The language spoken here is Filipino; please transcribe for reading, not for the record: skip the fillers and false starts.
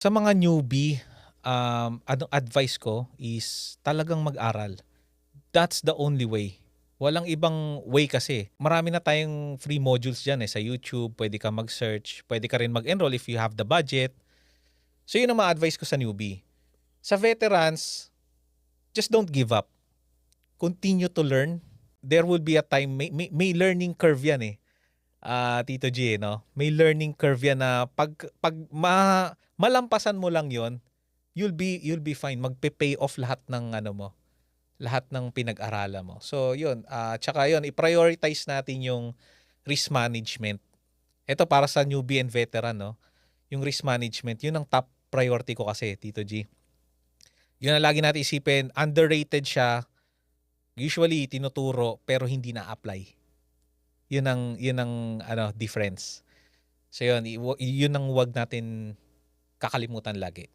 Sa mga newbie, anong advice ko is talagang mag-aral. That's the only way. Walang ibang way kasi. Marami na tayong free modules diyan, sa YouTube, puwede kang mag-search, puwede ka rin mag-enroll if you have the budget. So yun ang ma-advice ko sa newbie. Sa veterans, just don't give up. Continue to learn. There will be a time may learning curve 'yan, Tito G, 'no? May learning curve 'yan na 'pag malampasan mo lang 'yon, you'll be fine. Magpe-pay off lahat ng ano mo, lahat ng pinag-aralan mo. So 'yun, tsaka 'yun i-prioritize natin yung risk management. Ito para sa newbie and veteran 'no, yung risk management 'yun ang top priority ko kasi Tito G. 'Yun ang lagi natin isipin, underrated siya, usually tinuturo pero hindi na-apply. 'Yun ang ano difference. So 'yun, 'yun ang 'wag natin kakalimutan lagi.